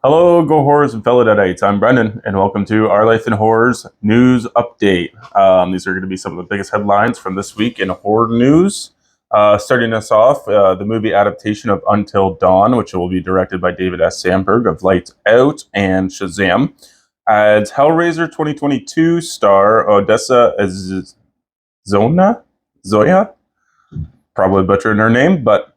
Hello, Go Horrors and fellow Deadites. I'm Brendan, and welcome to Our Life in Horrors news update. These are going to be some of the biggest headlines from this week in horror news. Starting us off, the movie adaptation of Until Dawn, which will be directed by David S. Sandberg of Lights Out and Shazam, adds Hellraiser 2022 star Odessa Zoya, probably butchering her name, but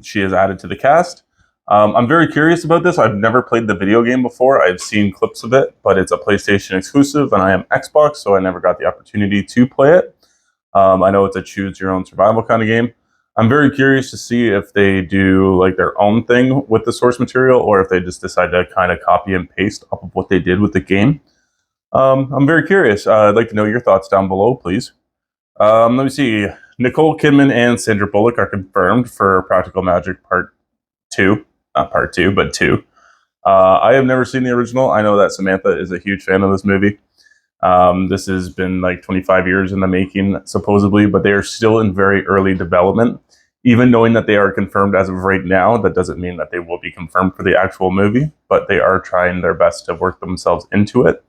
she is added to the cast. I'm very curious about this. I've never played the video game before. I've seen clips of it, but it's a PlayStation exclusive, and I am Xbox, so I never got the opportunity to play it. I know it's a choose-your-own survival kind of game. I'm very curious to see if they do like their own thing with the source material, or if they just decide to kind of copy and paste off of what they did with the game. I'm very curious. I'd like to know your thoughts down below, please. Let me see. Nicole Kidman and Sandra Bullock are confirmed for Practical Magic Part 2. Not Part 2, but 2. I have never seen the original. I know that Samantha is a huge fan of this movie. This has been like 25 years in the making, supposedly, but they are still in very early development. Even knowing that they are confirmed as of right now, that doesn't mean that they will be confirmed for the actual movie, but they are trying their best to work themselves into it.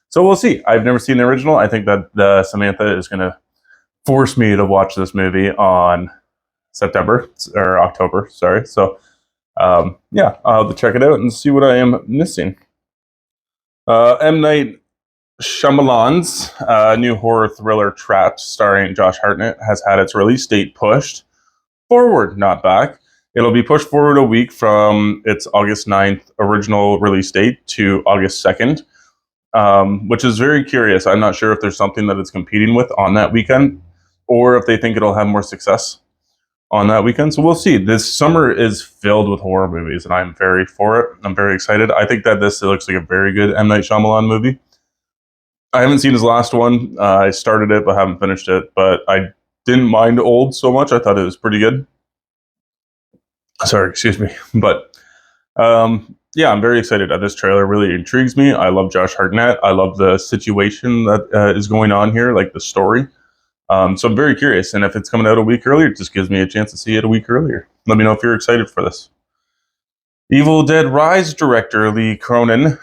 So we'll see. I've never seen the original. I think that Samantha is going to force me to watch this movie on October, sorry. So yeah, I'll have to check it out and see what I am missing. M. Night Shyamalan's new horror thriller Trapped, starring Josh Hartnett, has had its release date pushed forward, not back. It'll be pushed forward a week from its August 9th original release date to August 2nd, which is very curious. I'm not sure if there's something that it's competing with on that weekend, or if they think it'll have more success on that weekend. So we'll see. This summer is filled with horror movies, and I'm very for it. I'm very excited. I think that this looks like a very good M. Night Shyamalan movie. I haven't seen his last one. I started it, but haven't finished it. But I didn't mind Old so much. I thought it was pretty good. Sorry, excuse me. But yeah, I'm very excited. This trailer really intrigues me. I love Josh Hartnett. I love the situation that is going on here, like the story. So I'm very curious, and if it's coming out a week earlier, it just gives me a chance to see it a week earlier. Let me know if you're excited for this. Evil Dead Rise director Lee Cronin,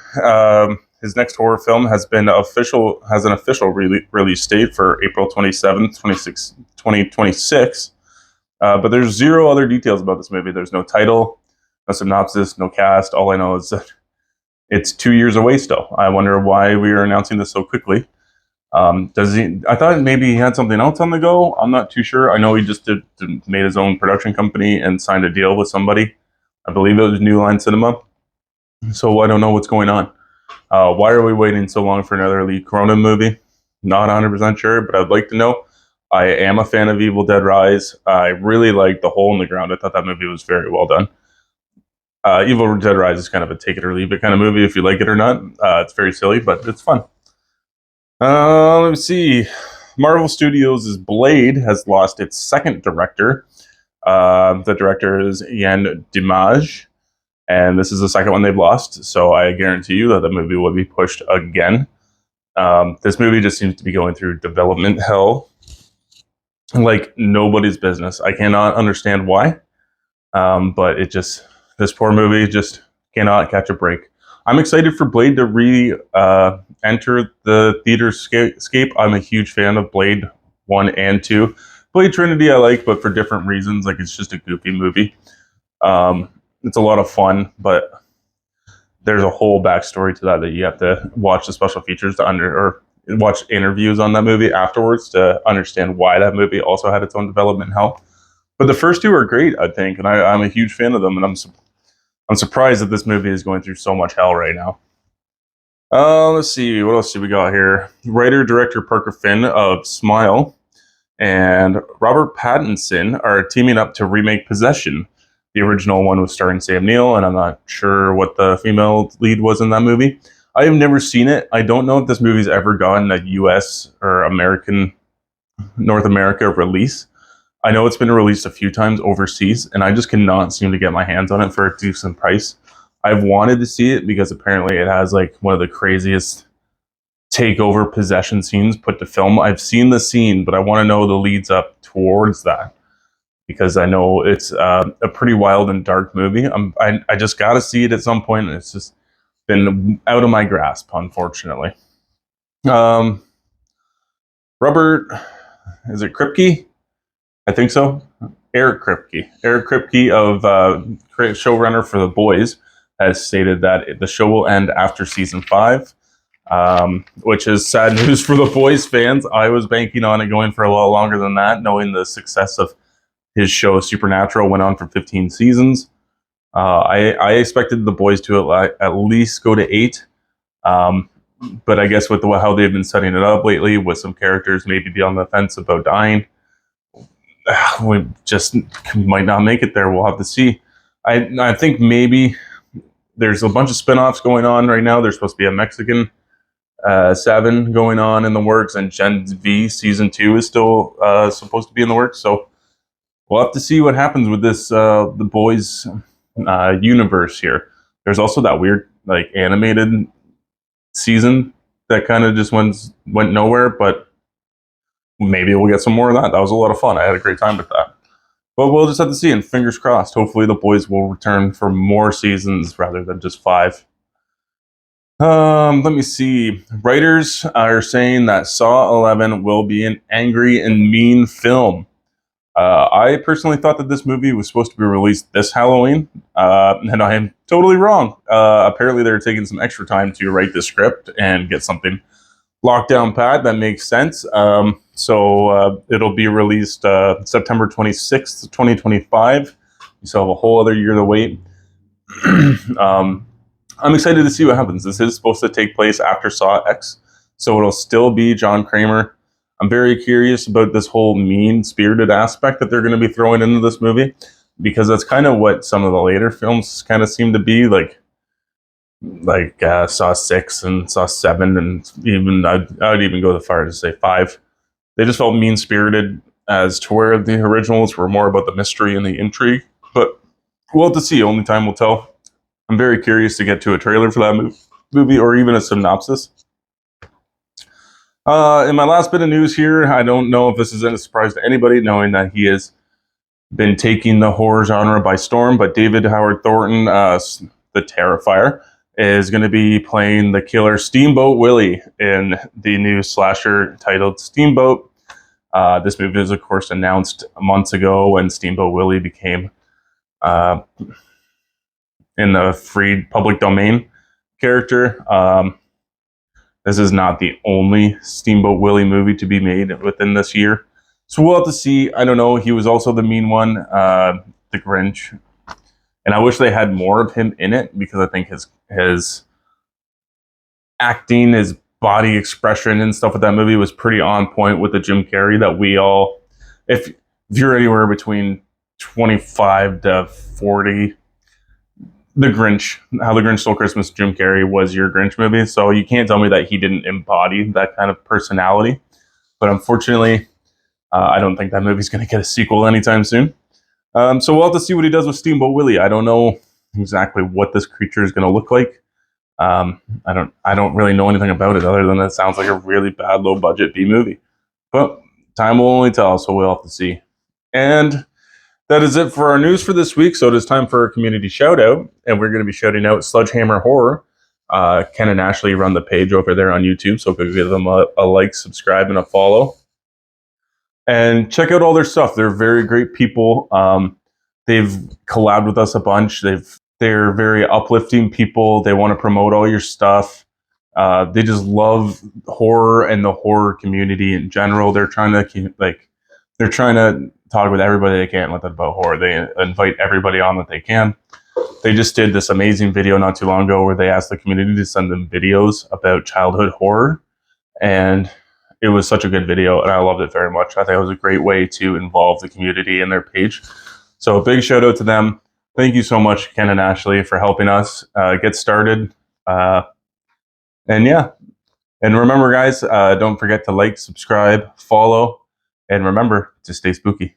his next horror film has an official release date for April 27th, 2026. But there's zero other details about this movie. There's no title, no synopsis, no cast. All I know is that it's 2 years away still. I wonder why we are announcing this so quickly. I thought maybe he had something else on the go. I'm not too sure. I know he just made his own production company and signed a deal with somebody. I believe it was New Line Cinema. So I don't know what's going on. Why are we waiting so long for another Lee Cronin movie? Not 100% sure, but I'd like to know. I am a fan of Evil Dead Rise. I really like The Hole in the Ground. I thought that movie was very well done. Evil Dead Rise is kind of a take it or leave it kind of movie if you like it or not. It's very silly, but it's fun. Let me see. Marvel Studios' Blade has lost its second director. The director is Yann Dimage, and this is the second one they've lost, so I guarantee you that the movie will be pushed again. This movie just seems to be going through development hell like nobody's business. I cannot understand why, but this poor movie just cannot catch a break. I'm excited for Blade to enter the theater scape. I'm a huge fan of Blade 1 and 2. Blade Trinity I like, but for different reasons. Like, it's just a goofy movie. It's a lot of fun, but there's a whole backstory to that you have to watch the special features or watch interviews on that movie afterwards to understand why that movie also had its own development hell. But the first two are great, I think, and I'm a huge fan of them, and I'm surprised that this movie is going through so much hell right now. Let's see. What else do we got here? Writer-director Parker Finn of Smile and Robert Pattinson are teaming up to remake Possession. The original one was starring Sam Neill, and I'm not sure what the female lead was in that movie. I have never seen it. I don't know if this movie's ever gotten a U.S. or North America release. I know it's been released a few times overseas, and I just cannot seem to get my hands on it for a decent price. I've wanted to see it because apparently it has like one of the craziest takeover possession scenes put to film. I've seen the scene, but I want to know the leads up towards that. because I know it's a pretty wild and dark movie. I just got to see it at some point, and it's just been out of my grasp, unfortunately. Um, Robert, is it Kripke? I think so. Eric Kripke. Eric Kripke of showrunner for The Boys has stated that the show will end after season 5, which is sad news for The Boys fans. I was banking on it going for a lot longer than that, knowing the success of his show Supernatural went on for 15 seasons. I expected The Boys to at least go to 8. But I guess with how they've been setting it up lately, with some characters maybe be on the fence about dying, we just might not make it there. We'll have to see. I think maybe there's a bunch of spin-offs going on right now. There's supposed to be a Mexican 7 going on in the works, and Gen V season 2 is still supposed to be in the works. So we'll have to see what happens with this The Boys universe here. There's also that weird like animated season that kind of just went nowhere, but maybe we'll get some more of that. That was a lot of fun. I had a great time with that. But we'll just have to see, and fingers crossed. Hopefully The Boys will return for more seasons rather than just 5. Let me see. Writers are saying that Saw 11 will be an angry and mean film. I personally thought that this movie was supposed to be released this Halloween, and I am totally wrong. Apparently, they're taking some extra time to write the script and get something locked down pat that makes sense. So it'll be released September 26th, 2025. You still have a whole other year to wait. I'm excited to see what happens. This is supposed to take place after Saw X, so it'll still be John Kramer. I'm very curious about this whole mean-spirited aspect that they're going to be throwing into this movie, because that's kind of what some of the later films kind of seem to be, like Saw 6 and Saw 7, and even I'd even go the far to say 5. They just felt mean-spirited, as to where the originals were more about the mystery and the intrigue. But we'll have to see. Only time will tell. I'm very curious to get to a trailer for that movie, or even a synopsis. In my last bit of news here, I don't know if this is a surprise to anybody, knowing that he has been taking the horror genre by storm, but David Howard Thornton, the Terrifier, is going to be playing the killer Steamboat Willie in the new slasher titled Steamboat. This movie was, of course, announced months ago when Steamboat Willie became in the free public domain character. This is not the only Steamboat Willie movie to be made within this year. So we'll have to see. I don't know. He was also the mean one, the Grinch. And I wish they had more of him in it, because I think his acting, his body expression and stuff with that movie was pretty on point with the Jim Carrey that we all, if you're anywhere between 25 to 40, The Grinch, How the Grinch Stole Christmas, Jim Carrey was your Grinch movie. So you can't tell me that he didn't embody that kind of personality. But unfortunately, I don't think that movie's going to get a sequel anytime soon. So we'll have to see what he does with Steamboat Willie. I don't know exactly what this creature is going to look like. I don't really know anything about it, other than it sounds like a really bad, low budget B movie. But time will only tell, so we'll have to see. And that is it for our news for this week. So it is time for a community shout out, and we're going to be shouting out Sledgehammer Horror. Ken and Ashley run the page over there on YouTube, so go give them a like, subscribe, and a follow. And check out all their stuff. They're very great people. They've collabed with us a bunch. They're very uplifting people. They want to promote all your stuff. They just love horror and the horror community in general. They're trying to talk with everybody they can about horror. They invite everybody on that they can. They just did this amazing video not too long ago where they asked the community to send them videos about childhood horror, and it was such a good video, and I loved it very much. I think it was a great way to involve the community in their page. So a big shout out to them. Thank you so much, Ken and Ashley, for helping us get started. And yeah, and remember, guys, don't forget to like, subscribe, follow, and remember to stay spooky.